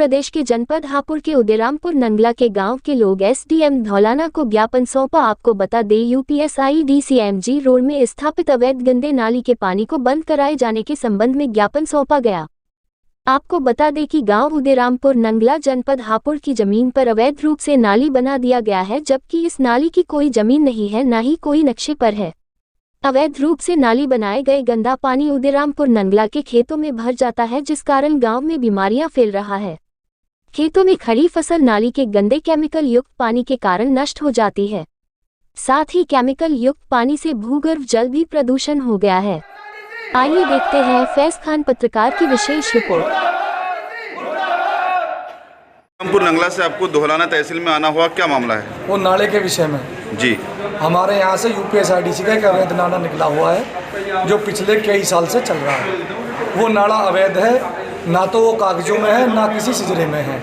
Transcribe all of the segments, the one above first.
प्रदेश के जनपद हापुड़ के उदयरामपुर नंगला के गांव के लोग एसडीएम धौलाना को ज्ञापन सौंपा। आपको बता दें, यूपीएसआईडीसीएमजी रोड में स्थापित अवैध गंदे नाली के पानी को बंद कराए जाने के संबंध में ज्ञापन सौंपा गया। आपको बता दें कि गांव उदयरामपुर नंगला जनपद हापुड़ की जमीन पर अवैध रूप से नाली बना दिया गया है, जबकि इस नाली की कोई जमीन नहीं है, न ही कोई नक्शे पर है। अवैध रूप से नाली बनाए गए गंदा पानी उदयरामपुर नंगला के खेतों में भर जाता है, जिस कारण गांव में बीमारियां फैल रहा है। खेतों में खड़ी फसल नाली के गंदे केमिकल युक्त पानी के कारण नष्ट हो जाती है। साथ ही केमिकल युक्त पानी से भूगर्भ जल भी प्रदूषण हो गया है। आइए देखते हैं फैज खान पत्रकार की विशेष रिपोर्ट। उदयरामपुर नंगला से आपको धौलाना तहसील में आना हुआ, क्या मामला है? वो नाले के विषय में जी। हमारे यहाँ से यूपीएसआईडीसी का एक अवैध नाला निकला हुआ है, जो पिछले कई साल से चल रहा है। वो नाला अवैध है, ना तो वो कागजों में है, ना किसी सिजरे में है।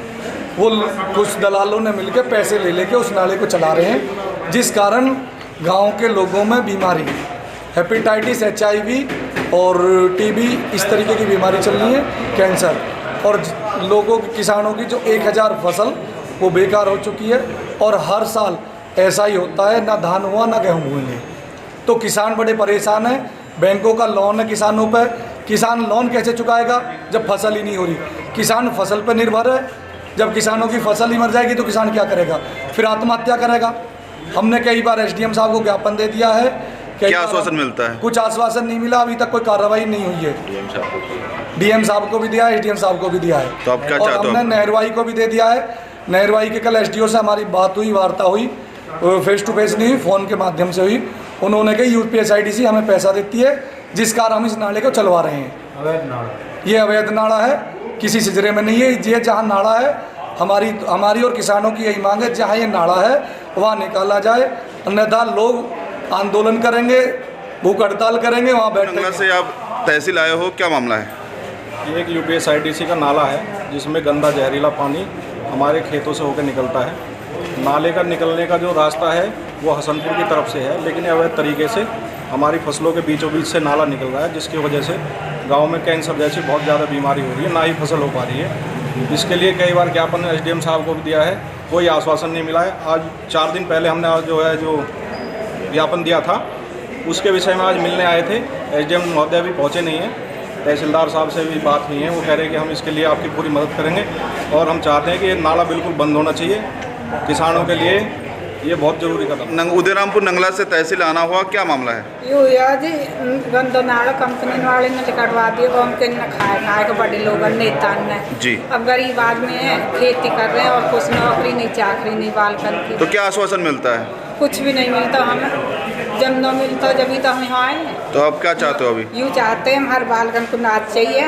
वो कुछ दलालों ने मिलकर पैसे ले लेके उस नाले को चला रहे हैं, जिस कारण गांव के लोगों में बीमारी, हेपेटाइटिस, HIV और TB इस तरीके की बीमारी चल रही है, कैंसर, और लोगों की, किसानों की जो 1000 फसल वो बेकार हो चुकी है। और हर साल ऐसा ही होता है, ना धान हुआ ना गेहूँ हुए। तो किसान बड़े परेशान हैं। बैंकों का लोन है किसानों पर, किसान लोन कैसे चुकाएगा जब फसल ही नहीं हो रही? किसान फसल पर निर्भर है, जब किसानों की फसल ही मर जाएगी तो किसान क्या करेगा? फिर आत्महत्या करेगा। हमने कई बार SDM साहब को ज्ञापन दे दिया है। क्या आश्वासन मिलता है? कुछ आश्वासन नहीं मिला, अभी तक कोई कार्रवाई नहीं हुई है। DM साहब को भी दिया है, SDM साहब को भी दिया है। तो आप क्या चाहते हो? हमने नहरवाई को भी दे दिया है। नहरवाई के कल SDO से हमारी बात हुई, वार्ता हुई, फेस टू फेस नहीं हुई, फ़ोन के माध्यम से हुई। उन्होंने कहा यूपीएसआईडीसी हमें पैसा देती है, जिस कारण हम इस नाले को चलवा रहे हैं। अवैध नाला, ये अवैध नाला है, किसी सिजरे में नहीं है। ये जहाँ नाला है, हमारी और किसानों की यही मांग है, जहाँ ये नाला है वहाँ निकाला जाए, अन्यथा लोग आंदोलन करेंगे, भूख हड़ताल करेंगे, वहाँ बैठेंगे। से आप तहसील आए हो, क्या मामला है? ये एक यूपीएसआईडीसी का नाला है, जिसमें गंदा जहरीला पानी हमारे खेतों से होकर निकलता है। नाले का निकलने का जो रास्ता है वो हसनपुर की तरफ से है, लेकिन अवैध तरीके से हमारी फसलों के बीचों बीच से नाला निकल रहा है, जिसकी वजह से गांव में कैंसर जैसी बहुत ज़्यादा बीमारी हो रही है, ना ही फसल हो पा रही है। इसके लिए कई बार ज्ञापन SDM साहब को भी दिया है, कोई आश्वासन नहीं मिला है। आज 4 दिन पहले हमने आज जो ज्ञापन दिया था, उसके विषय में आज मिलने आए थे। SDM महोदय अभी पहुँचे नहीं हैं। तहसीलदार साहब से भी बात हुई है, वो कह रहे हैं कि हम इसके लिए आपकी पूरी मदद करेंगे, और हम चाहते हैं कि ये नाला बिल्कुल बंद होना चाहिए। किसानों के लिए ये बहुत जरूरी कदम। उदयरामपुर नंगला से तहसील आना हुआ, क्या मामला है? यो यार जी, गंदा नाला कंपनी वाले ने कटवा दिया, वो हमके न खाए के बड़े लोग नेता ने जी। अब गरीब आदमी है, खेती कर रहे हैं और कुछ नौकरी नहीं, चाकरी नहीं, बालकन की। तो क्या आश्वासन मिलता है? कुछ भी नहीं मिलता हमें। जब न मिलता जब तो हम यहाँ आए। तो आप क्या चाहते हो अभी? यूँ चाहते हैं हमारे बालकन को नाच चाहिए,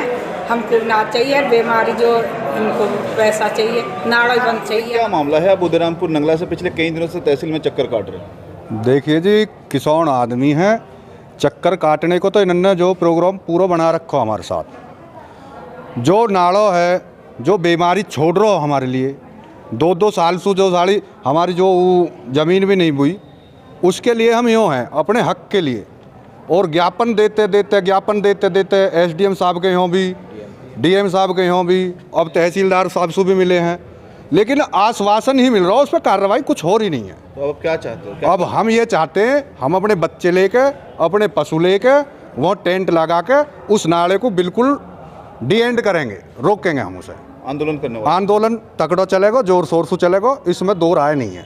हमको नाच चाहिए, बीमारी जो इनको पैसा चाहिए, नाड़ा बंद चाहिए। क्या मामला है? आप उदयरामपुर नंगला से पिछले कई दिनों से तहसील में चक्कर काट रहे हैं। देखिए जी, किसान आदमी हैं, चक्कर काटने को तो इन्होंने जो प्रोग्राम पूरा बना रखा हमारे साथ। जो नाड़ो है, जो बीमारी छोड़ रहा हो हमारे लिए, 2-2 साल से जो साड़ी हमारी जो ज़मीन भी नहीं बुई, उसके लिए हम यूँ हैं, अपने हक के लिए। और ज्ञापन देते देते SDM साहब के यहाँ भी, DM साहब के यहाँ भी, अब तहसीलदार साहब से भी मिले हैं, लेकिन आश्वासन ही मिल रहा है, उस पर कार्रवाई कुछ हो रही नहीं है। तो अब क्या चाहते हो? अब हम ये चाहते हैं, हम अपने बच्चे लेके, अपने पशु लेके, वहाँ टेंट लगा के उस नाले को बिल्कुल डी-एंड करेंगे, रोकेंगे हम उसे। आंदोलन करने वाले? आंदोलन तकड़ा चलेगा, जोर शोर से चलेगा, इसमें 2 राय नहीं है।